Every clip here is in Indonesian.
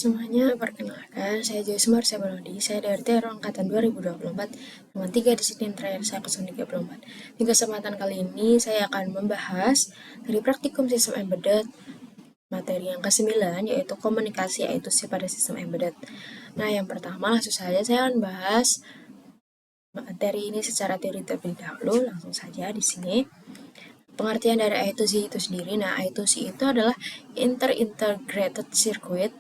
semuanya, perkenalkan saya Joysmar Sebelodi. Saya dari TR Angkatan 2024 dengan 3 disiplin terakhir saya kesan 34. Di kesempatan kali ini saya akan membahas dari praktikum sistem embedded materi yang ke-9 yaitu komunikasi I2C pada sistem embedded. Nah, yang pertama langsung saja saya akan bahas materi ini secara teori terlebih dahulu. Langsung saja di sini. Pengertian dari I2C itu sendiri. Nah, I2C itu adalah Inter-Integrated Circuit,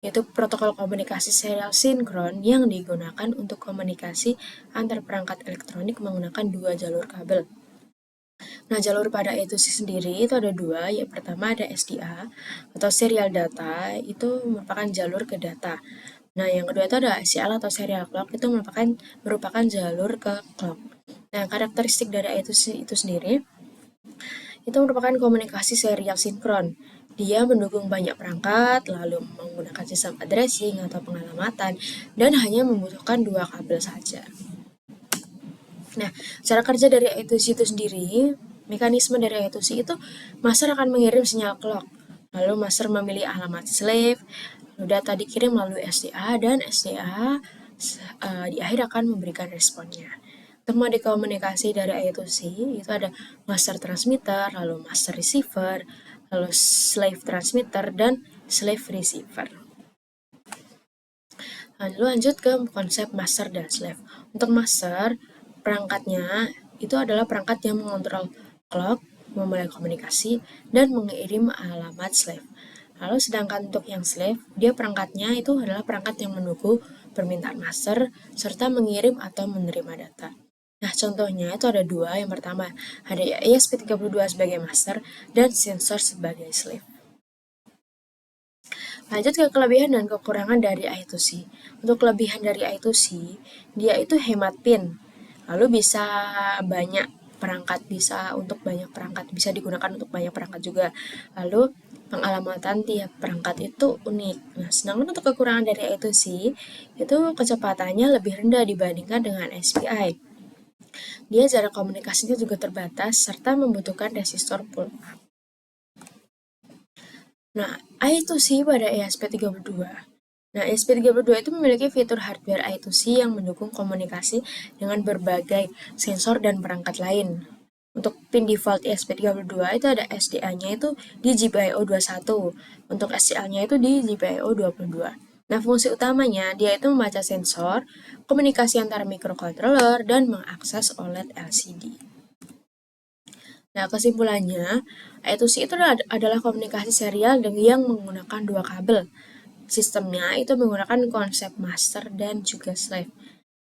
yaitu protokol komunikasi serial sinkron yang digunakan untuk komunikasi antar perangkat elektronik menggunakan dua jalur kabel. Nah, jalur pada I2C sendiri itu ada dua. Yang pertama ada SDA atau serial data, itu merupakan jalur ke data. Nah, yang kedua itu ada SCL atau serial clock, itu merupakan jalur ke clock. Nah, karakteristik dari I2C itu sendiri itu merupakan komunikasi serial sinkron. Dia mendukung banyak perangkat, lalu menggunakan sistem addressing atau pengalamatan, dan hanya membutuhkan dua kabel saja. Nah, cara kerja dari I2C itu sendiri, mekanisme dari I2C itu master akan mengirim sinyal clock, lalu master memilih alamat slave, lalu data dikirim melalui SDA, dan SDA di akhir akan memberikan responnya. Untuk mode komunikasi dari I2C itu ada master transmitter, lalu master receiver, lalu slave transmitter, dan slave receiver. Lalu lanjut ke konsep master dan slave. Untuk master, perangkatnya itu adalah perangkat yang mengontrol clock, memulai komunikasi, dan mengirim alamat slave. Lalu sedangkan untuk yang slave, dia perangkatnya itu adalah perangkat yang menunggu permintaan master, serta mengirim atau menerima data. Nah, contohnya itu ada dua. Yang pertama, ada ESP32 sebagai master dan sensor sebagai slave. Lanjut ke kelebihan dan kekurangan dari I2C. Untuk kelebihan dari I2C, dia itu hemat pin. Lalu bisa banyak perangkat, bisa digunakan untuk banyak perangkat juga. Lalu pengalamatan tiap perangkat itu unik. Nah, sedangkan untuk kekurangan dari I2C, itu kecepatannya lebih rendah dibandingkan dengan SPI. Dia jarak komunikasinya juga terbatas serta membutuhkan resistor pull up. Nah, I2C pada ESP32. Nah, ESP32 itu memiliki fitur hardware I2C yang mendukung komunikasi dengan berbagai sensor dan perangkat lain. Untuk pin default ESP32 itu ada SDA-nya itu di GPIO 21, untuk SCL-nya itu di GPIO 22. Nah, fungsi utamanya dia itu membaca sensor, komunikasi antara microcontroller, dan mengakses OLED LCD. Nah, kesimpulannya, I2C itu adalah komunikasi serial yang menggunakan dua kabel. Sistemnya itu menggunakan konsep master dan juga slave.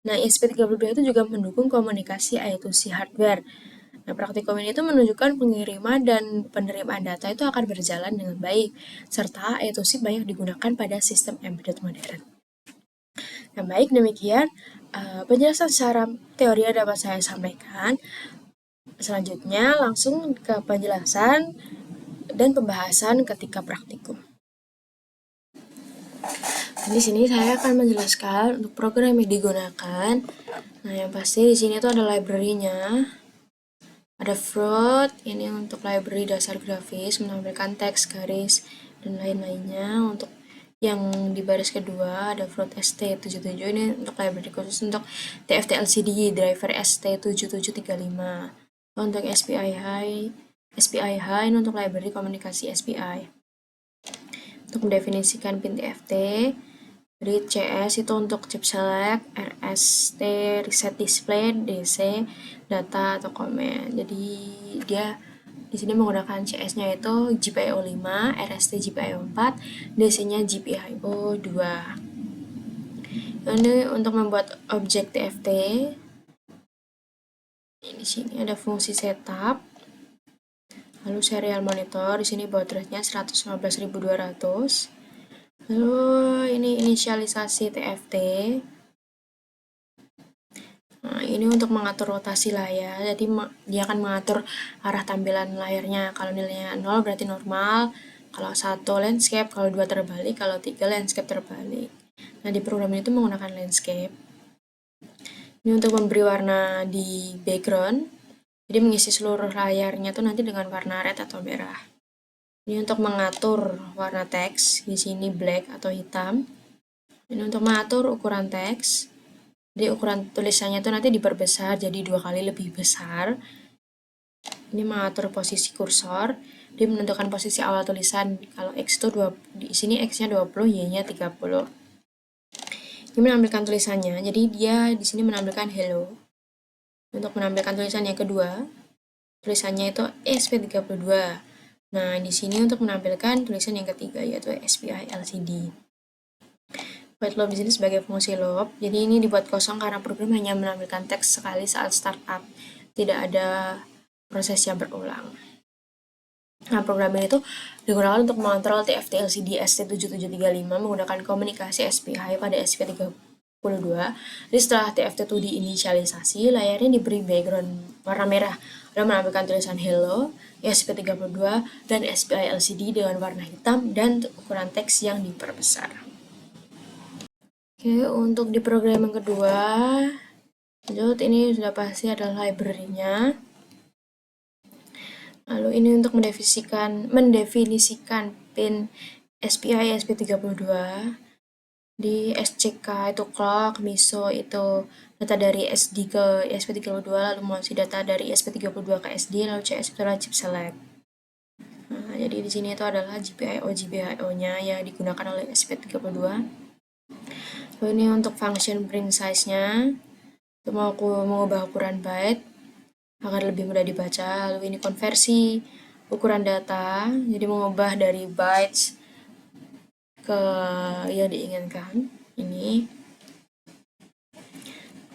Nah, ESP32 itu juga mendukung komunikasi I2C hardware. Nah, praktikum ini itu menunjukkan pengiriman dan penerimaan data itu akan berjalan dengan baik, serta I2C banyak digunakan pada sistem embedded modern. Nah, baik demikian penjelasan secara teori yang dapat saya sampaikan. Selanjutnya langsung ke penjelasan dan pembahasan ketika praktikum. Di sini saya akan menjelaskan untuk program yang digunakan. Nah, yang pasti di sini tuh ada library-nya. Ada Fruit, ini untuk library dasar grafis, menampilkan teks, garis, dan lain-lainnya. Untuk yang di baris kedua ada Fruit ST77, ini untuk library khusus untuk TFT LCD, driver ST7735. Untuk SPI High ini untuk library komunikasi SPI. Untuk mendefinisikan pin TFT, read CS itu untuk chip select, RST reset display, DC data atau komen. Jadi dia di sini menggunakan CS-nya itu GPIO 5, RST GPIO 4, DC-nya GPIO 2. Ini untuk membuat objek TFT. Di sini ada fungsi setup. Lalu serial monitor, di sini baud rate-nya 115.200. Lalu ini inisialisasi TFT. Nah, ini untuk mengatur rotasi layar. Jadi dia akan mengatur arah tampilan layarnya. Kalau nilainya 0 berarti normal. Kalau 1 landscape, kalau 2 terbalik, kalau 3 landscape terbalik. Nah, di program itu menggunakan landscape. Ini untuk memberi warna di background. Jadi mengisi seluruh layarnya tuh nanti dengan warna red atau merah. Ini untuk mengatur warna teks, di sini black atau hitam. Ini untuk mengatur ukuran teks. Jadi ukuran tulisannya itu nanti diperbesar jadi 2 kali lebih besar. Ini mengatur posisi kursor. Dia menentukan posisi awal tulisan. Kalau X itu di sini X-nya 20, Y-nya 30. Ini menampilkan tulisannya. Jadi dia di sini menampilkan hello. Untuk menampilkan tulisan yang kedua, tulisannya itu SP32. Nah, di sini untuk menampilkan tulisan yang ketiga yaitu SPI LCD. Void loop di sini sebagai fungsi loop. Jadi ini dibuat kosong karena program hanya menampilkan teks sekali saat startup. Tidak ada proses yang berulang. Nah, program ini tuh digunakan untuk mengontrol TFT LCD ST7735 menggunakan komunikasi SPI pada SP32. Jadi setelah TFT2 diinisialisasi, layarnya diberi background warna merah dan menampilkan tulisan hello, SP32, dan SPI LCD dengan warna hitam dan ukuran teks yang diperbesar. Oke, untuk di program yang kedua, lanjut, ini sudah pasti adalah library-nya. Lalu ini untuk mendefinisikan pin SPI SP32. Di SCK itu clock, MISO itu data dari SD ke SP32, lalu masih data dari SP32 ke SD, lalu CS itu adalah chip select. Nah, jadi di sini itu adalah GPIO-nya yang digunakan oleh SP32. Lalu ini untuk function print size-nya, itu mau aku mengubah ukuran byte agar lebih mudah dibaca. Lalu ini konversi ukuran data, jadi mengubah dari bytes ke yang diinginkan. Ini.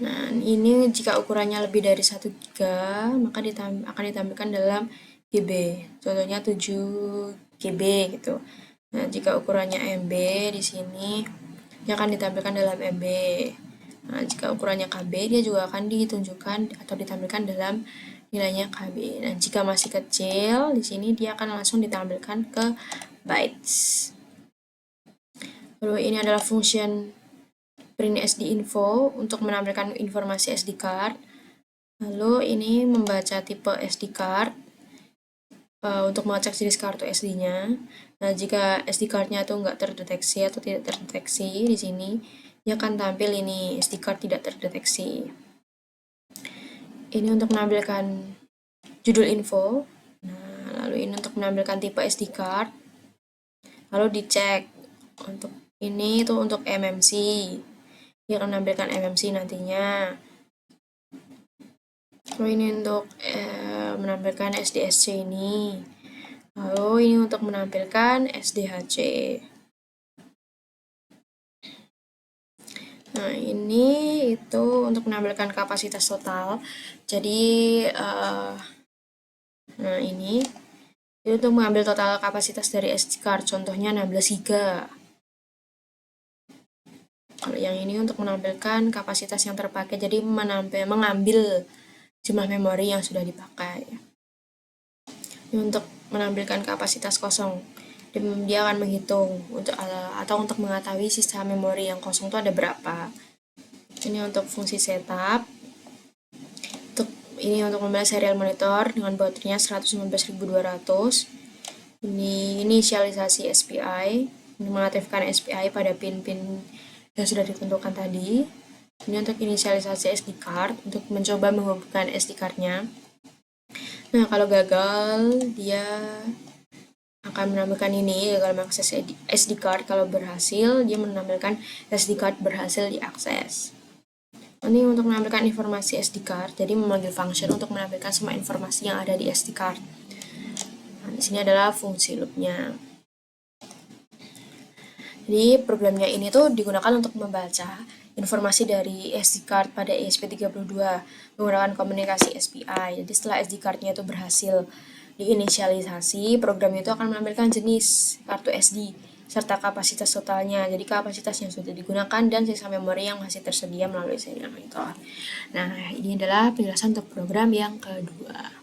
Nah, ini jika ukurannya lebih dari 1 GB, maka akan ditampilkan dalam GB. Contohnya 7 GB gitu. Nah, jika ukurannya MB di sini, dia akan ditampilkan dalam MB. Nah, jika ukurannya KB, dia juga akan ditunjukkan atau ditampilkan dalam nilainya KB. Dan jika masih kecil, di sini dia akan langsung ditampilkan ke bytes. Lalu ini adalah function print SD info untuk menampilkan informasi SD card. Lalu ini membaca tipe SD card untuk mengecek jenis kartu SD-nya. Nah, jika SD card-nya itu nggak terdeteksi atau tidak terdeteksi di sini, dia akan tampil ini SD card tidak terdeteksi. Ini untuk menampilkan judul info. Nah, lalu ini untuk menampilkan tipe SD card. Lalu dicek untuk ini itu untuk MMC. Dia akan menampilkan MMC nantinya. Lalu ini untuk menampilkan SDSC ini. Lalu ini untuk menampilkan SDHC. Nah, ini itu untuk menampilkan kapasitas total. Jadi, nah ini itu untuk mengambil total kapasitas dari SD card. Contohnya 16 GB. Kalau yang ini untuk menampilkan kapasitas yang terpakai, jadi mengambil jumlah memori yang sudah dipakai. Ini untuk menampilkan kapasitas kosong. Dia akan menghitung atau untuk mengetahui sisa memori yang kosong itu ada berapa. Ini untuk fungsi setup. Ini untuk memilih serial monitor dengan baterainya 119.200. Ini inisialisasi SPI, ini mengaktifkan SPI pada pin-pin yang sudah ditentukan tadi. Ini untuk inisialisasi SD card, untuk mencoba menghubungkan SD card-nya. Nah, kalau gagal, dia akan menampilkan ini, gagal mengakses SD card. Kalau berhasil, dia menampilkan SD card berhasil diakses. Ini untuk menampilkan informasi SD card, jadi memanggil function untuk menampilkan semua informasi yang ada di SD card. Nah, di sini adalah fungsi loop-nya. Jadi programnya ini tuh digunakan untuk membaca informasi dari SD card pada ESP32 menggunakan komunikasi SPI. Jadi setelah SD card-nya itu berhasil diinisialisasi, program itu akan menampilkan jenis kartu SD serta kapasitas totalnya. Jadi kapasitas yang sudah digunakan dan sisa memori yang masih tersedia melalui serial monitor. Nah, ini adalah penjelasan untuk program yang kedua.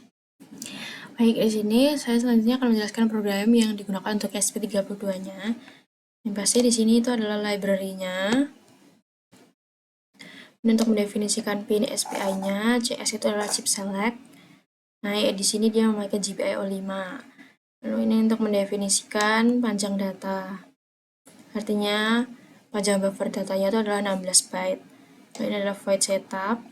Baik, di sini saya selanjutnya akan menjelaskan program yang digunakan untuk ESP32-nya. Yang pasti di sini itu adalah library-nya. Untuk mendefinisikan pin SPI-nya, CS itu adalah chip select. Nah, di sini dia memakai GPIO 5. Lalu ini untuk mendefinisikan panjang data. Artinya panjang buffer datanya itu adalah 16 byte. Lalu ini adalah void setup.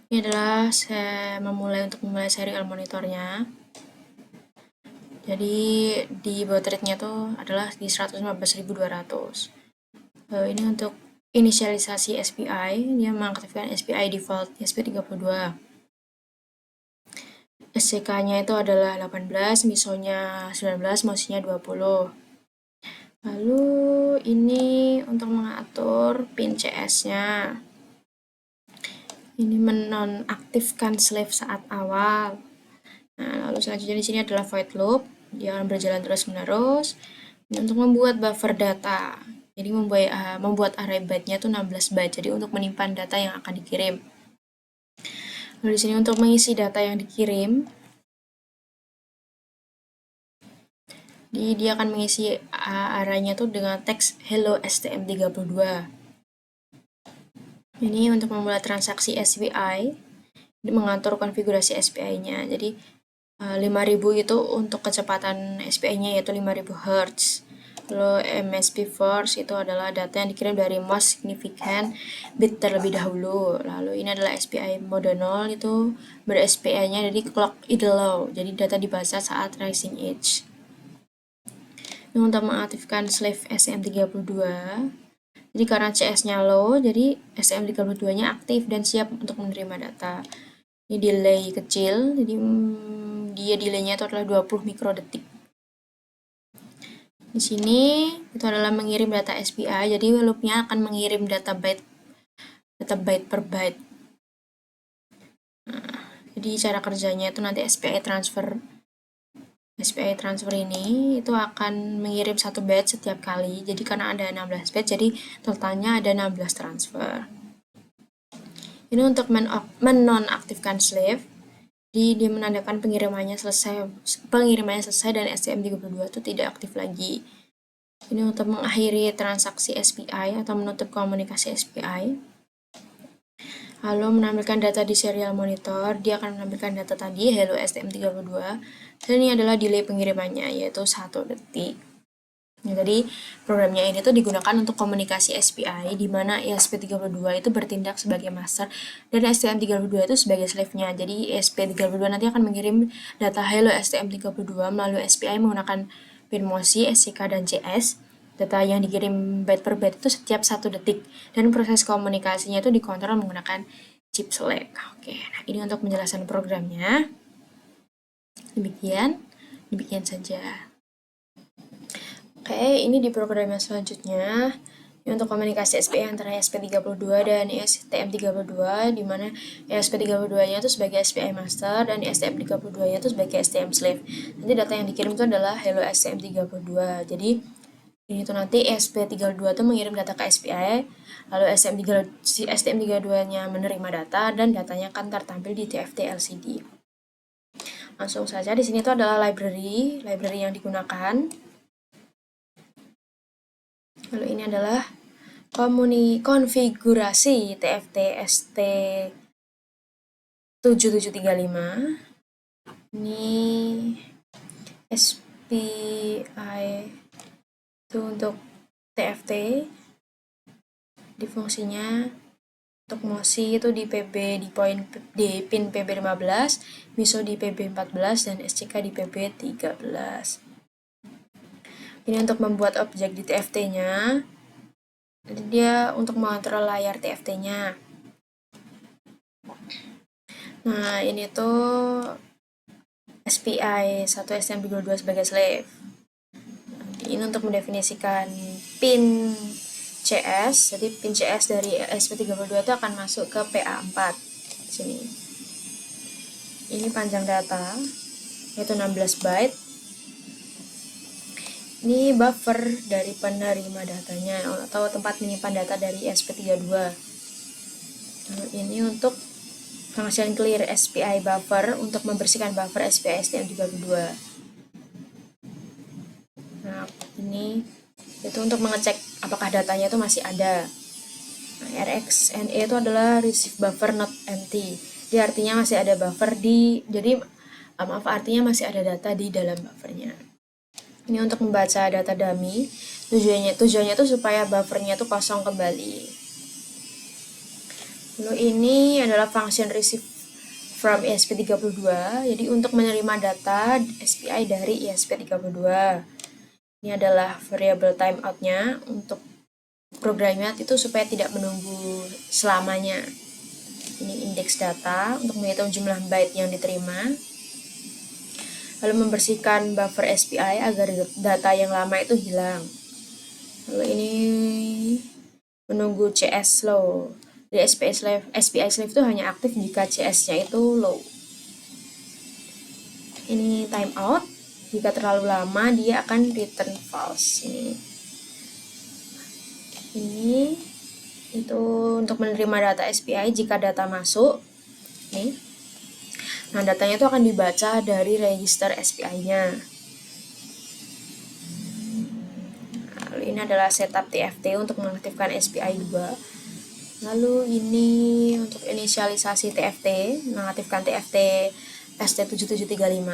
Ini adalah saya memulai serial monitornya. Jadi di baud rate-nya tuh adalah di 115.200. Lalu ini untuk inisialisasi SPI, dia mengaktifkan SPI default SP32. SCK-nya itu adalah 18, MISO-nya 19, MOSI-nya 20. Lalu ini untuk mengatur pin CS-nya. Ini menonaktifkan slave saat awal. Nah, lalu selanjutnya di sini adalah void loop, dia akan berjalan terus-menerus. Ini untuk membuat buffer data. Jadi membuat array byte-nya itu 16 byte. Jadi untuk menyimpan data yang akan dikirim. Lalu di sini untuk mengisi data yang dikirim, dia akan mengisi arraynya tuh dengan teks hello stm32. Ini untuk memulai transaksi SPI, ini mengatur konfigurasi SPI-nya. Jadi 5000 itu untuk kecepatan SPI-nya yaitu 5000 Hz. Lalu MSB force itu adalah data yang dikirim dari most significant bit terlebih dahulu. Lalu ini adalah SPI mode 0, itu ber-SPI-nya dari clock idle low. Jadi data dibaca saat rising edge. Ini untuk mengaktifkan slave STM32. Jadi karena CS-nya low, jadi STM32-nya aktif dan siap untuk menerima data. Ini delay kecil, jadi dia delaynya itu adalah 20 mikrodetik. Di sini itu adalah mengirim data SPI, jadi loopnya akan mengirim data byte per byte. Nah, jadi cara kerjanya itu nanti SPI transfer ini itu akan mengirim 1 byte setiap kali. Jadi karena ada 16 byte, jadi totalnya ada 16 transfer. Ini untuk menonaktifkan slave. Jadi dia menandakan pengirimannya selesai dan STM32 itu tidak aktif lagi. Ini untuk mengakhiri transaksi SPI atau menutup komunikasi SPI. Lalu menampilkan data di serial monitor, dia akan menampilkan data tadi, hello STM32, dan ini adalah delay pengirimannya, yaitu 1 detik. Nah, jadi programnya ini tuh digunakan untuk komunikasi SPI, di mana ESP32 itu bertindak sebagai master, dan STM32 itu sebagai slave-nya. Jadi ESP32 nanti akan mengirim data hello STM32 melalui SPI menggunakan pin MOSI, SCK, dan CS. Data yang dikirim byte per byte itu setiap 1 detik, dan proses komunikasinya itu dikontrol menggunakan chip select. Oke, nah ini untuk menjelaskan programnya. Demikian saja. Oke, ini di program yang selanjutnya. Ini untuk komunikasi SPI antara ESP32 dan STM32, di mana ESP32-nya itu sebagai SPI master dan STM32-nya itu sebagai STM slave. Nanti data yang dikirim itu adalah hello STM32. Jadi ini tuh nanti ESP32 itu mengirim data ke SPI, lalu STM32-nya menerima data dan datanya akan tertampil di TFT LCD. Langsung saja, di sini tuh adalah library yang digunakan. Lalu ini adalah konfigurasi TFT ST7735. Ini SPI itu untuk TFT. Di fungsinya untuk MOSI itu di pin PB15, MISO di PB14, dan SCK di PB13. Ini untuk membuat objek di TFT-nya. Jadi dia untuk mengontrol layar TFT-nya. Nah, ini tuh SPI 1 STM32 sebagai slave. Ini untuk mendefinisikan pin CS. Jadi pin CS dari SP32 itu akan masuk ke PA4 di sini. Ini panjang data yaitu 16 byte. Ini buffer dari penerima datanya atau tempat menyimpan data dari SP32. Ini untuk pengasihan clear SPI buffer untuk membersihkan buffer SPI STM32. Nah, ini itu untuk mengecek apakah datanya itu masih ada. Nah, RxNE itu adalah receive buffer not empty. Jadi artinya masih ada buffer jadi maaf, artinya masih ada data di dalam buffernya. Ini untuk membaca data dummy, tujuannya itu supaya buffernya itu kosong kembali. Lalu ini adalah function receive from ESP32. Jadi untuk menerima data SPI dari ESP32. Ini adalah variable timeout-nya untuk programnya itu supaya tidak menunggu selamanya. Ini indeks data untuk menghitung jumlah byte yang diterima. Lalu membersihkan buffer SPI agar data yang lama itu hilang. Lalu ini menunggu CS low. Jadi SPI slave itu hanya aktif jika CS-nya itu low. Ini timeout. Jika terlalu lama dia akan return false. Ini itu untuk menerima data SPI jika data masuk. Nih. Nah, datanya itu akan dibaca dari register SPI-nya. Lalu ini adalah setup TFT untuk mengaktifkan SPI 2. Lalu ini untuk inisialisasi TFT, mengaktifkan TFT ST7735.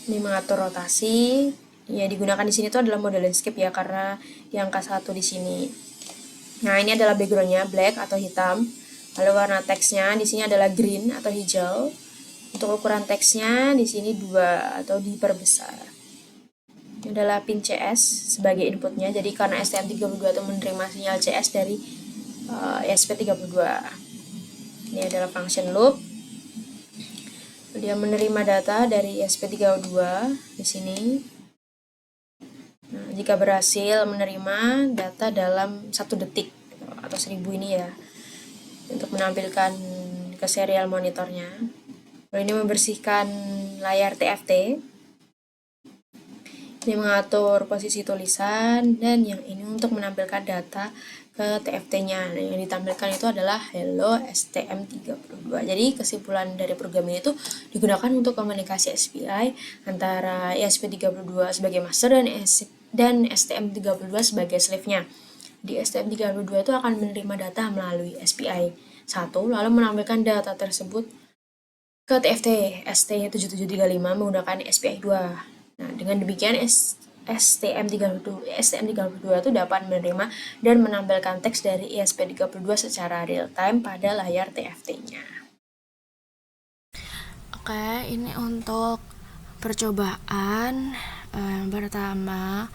Ini mengatur rotasi. Ya, digunakan di sini itu adalah mode landscape ya, karena yang K1 di sini. Nah, ini adalah backgroundnya black atau hitam. Lalu warna teksnya di sini adalah green atau hijau. Untuk ukuran teksnya di sini 2 atau diperbesar. Ini adalah pin CS sebagai inputnya. Jadi karena STM32 itu menerima sinyal CS dari ESP32. Ini adalah function loop. Dia menerima data dari ESP32 di sini. Nah, jika berhasil menerima data dalam 1 detik atau 1000 ini ya, untuk menampilkan ke serial monitornya. Lalu ini membersihkan layar TFT. Ini mengatur posisi tulisan, dan yang ini untuk menampilkan data ke TFT-nya. Nah, yang ditampilkan itu adalah hello STM32. Jadi kesimpulan dari program ini itu digunakan untuk komunikasi SPI antara ESP32 sebagai master dan STM32 sebagai slave-nya. Di STM32 itu akan menerima data melalui SPI 1, lalu menampilkan data tersebut ke TFT ST7735 menggunakan SPI 2. Nah, dengan demikian STM32 itu dapat menerima dan menampilkan teks dari ESP32 secara real time pada layar TFT-nya. Oke, ini untuk percobaan yang pertama.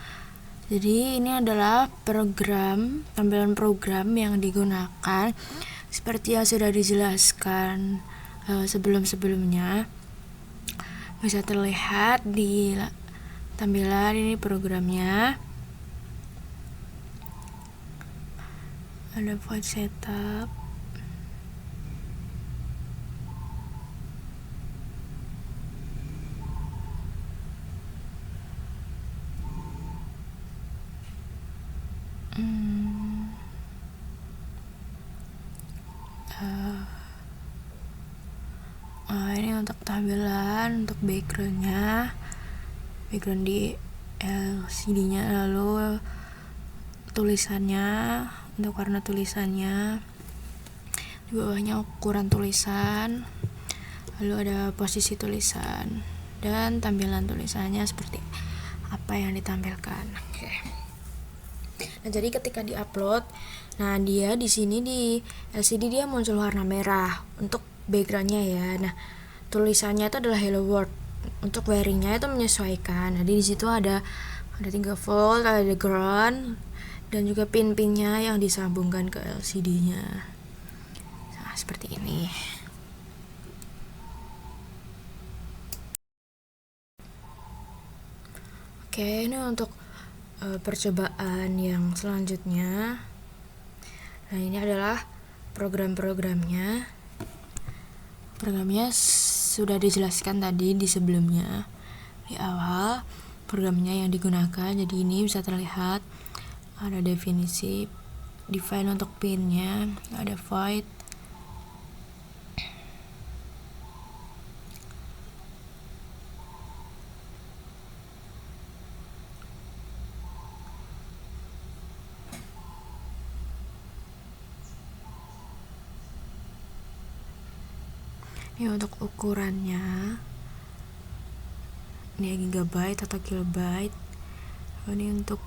Jadi ini adalah tampilan program yang digunakan seperti yang sudah dijelaskan sebelum-sebelumnya. Bisa terlihat di tampilan ini programnya. Ada void setup. Ini untuk tampilan, untuk background di LCD-nya, lalu tulisannya, untuk warna tulisannya, di bawahnya ukuran tulisan, lalu ada posisi tulisan dan tampilan tulisannya seperti apa yang ditampilkan. Oke. Nah, jadi ketika diupload, nah dia di sini di LCD dia muncul warna merah untuk backgroundnya ya. Nah, tulisannya itu adalah hello world. Untuk wiringnya itu menyesuaikan. Jadi di situ ada 3 volt, ada ground, dan juga pin-pinnya yang disambungkan ke LCD-nya. Nah, seperti ini. Oke, ini untuk percobaan yang selanjutnya. Nah, ini adalah programnya. Programnya sudah dijelaskan tadi di sebelumnya, di awal programnya yang digunakan. Jadi ini bisa terlihat ada definisi define untuk pinnya, ada void, Ini untuk ukurannya, ini gigabyte atau kilobyte. Ini untuk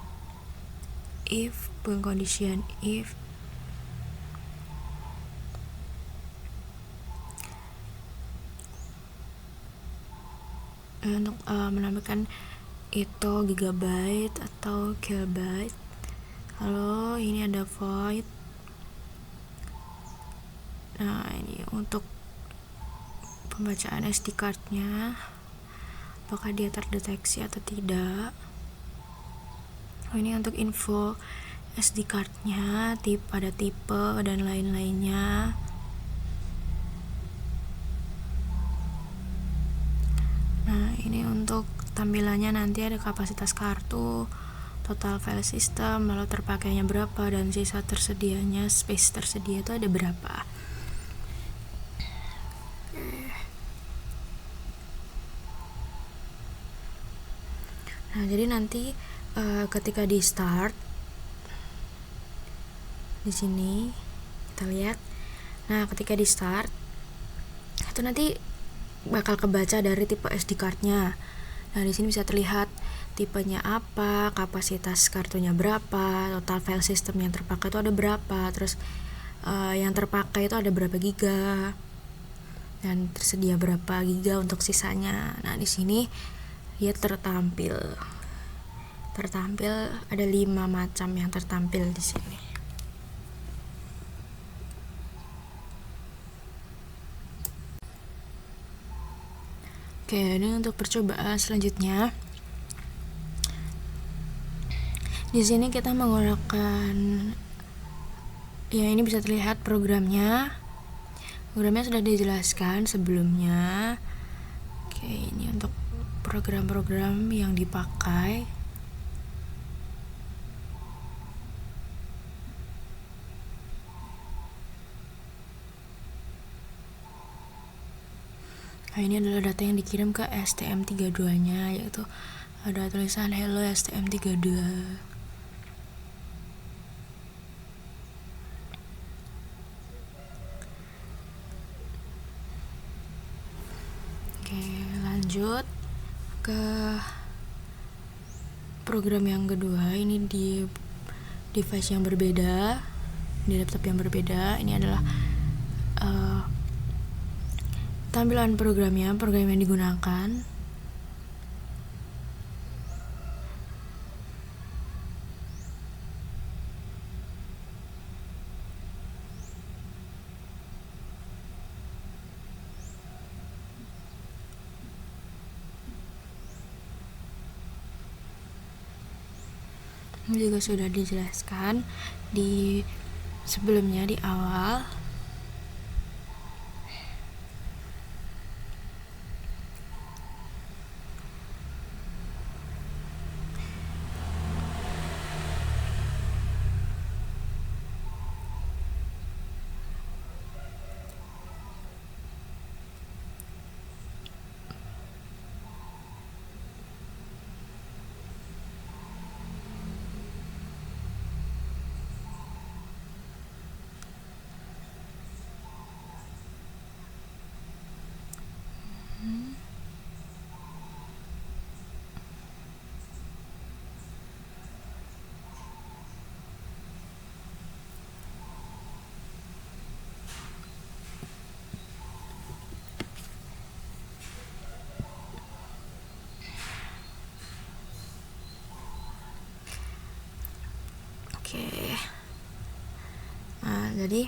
if, pengkondisian if. Untuk menambahkan itu gigabyte atau kilobyte. Lalu ini ada void. Nah, ini untuk pembacaan SD card-nya, apakah dia terdeteksi atau tidak. Ini untuk info SD card-nya, ada tipe dan lain-lainnya. Nah, ini untuk tampilannya nanti ada kapasitas kartu, total file system, lalu terpakainya berapa, dan sisa tersedianya, space tersedia itu ada berapa. Nah, jadi nanti ketika di start di sini kita lihat. Nah, ketika di start itu nanti bakal kebaca dari tipe SD card-nya. Nah, di sini bisa terlihat tipenya apa, kapasitas kartunya berapa, total file system yang terpakai itu ada berapa, terus yang terpakai itu ada berapa giga, dan tersedia berapa giga untuk sisanya. Nah, di sini dia tertampil ada 5 macam yang tertampil di sini. Oke, ini untuk percobaan selanjutnya. Di sini kita menggunakan, ya ini bisa terlihat programnya. Programnya sudah dijelaskan sebelumnya. Oke, ini untuk program-program yang dipakai. Nah, ini adalah data yang dikirim ke STM32-nya, yaitu ada tulisan hello STM32. Oke, lanjut ke program yang kedua. Ini di device yang berbeda, di laptop yang berbeda. Ini adalah tampilan programnya, program yang digunakan. Ini juga sudah dijelaskan di sebelumnya di awal. Oke. Nah, jadi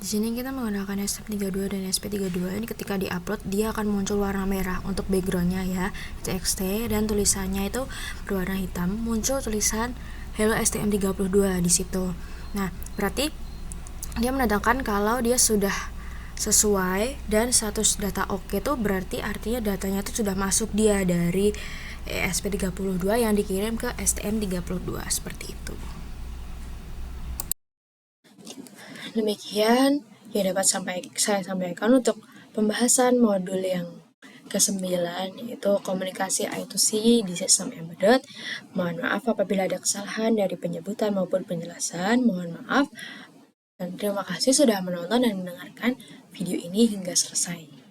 di sini kita menggunakan STM32 dan SP32. Ini ketika diupload dia akan muncul warna merah untuk backgroundnya ya, TXT, dan tulisannya itu berwarna hitam. Muncul tulisan Hello STM32 di situ. Nah, berarti dia menandakan kalau dia sudah sesuai dan status data oke tuh berarti artinya datanya itu sudah masuk dia dari SP32 yang dikirim ke STM32 seperti itu. Demikian yang dapat saya sampaikan untuk pembahasan modul yang ke-9, yaitu komunikasi I2C di sistem embedded. Mohon maaf apabila ada kesalahan dari penyebutan maupun penjelasan, mohon maaf. Dan terima kasih sudah menonton dan mendengarkan video ini hingga selesai.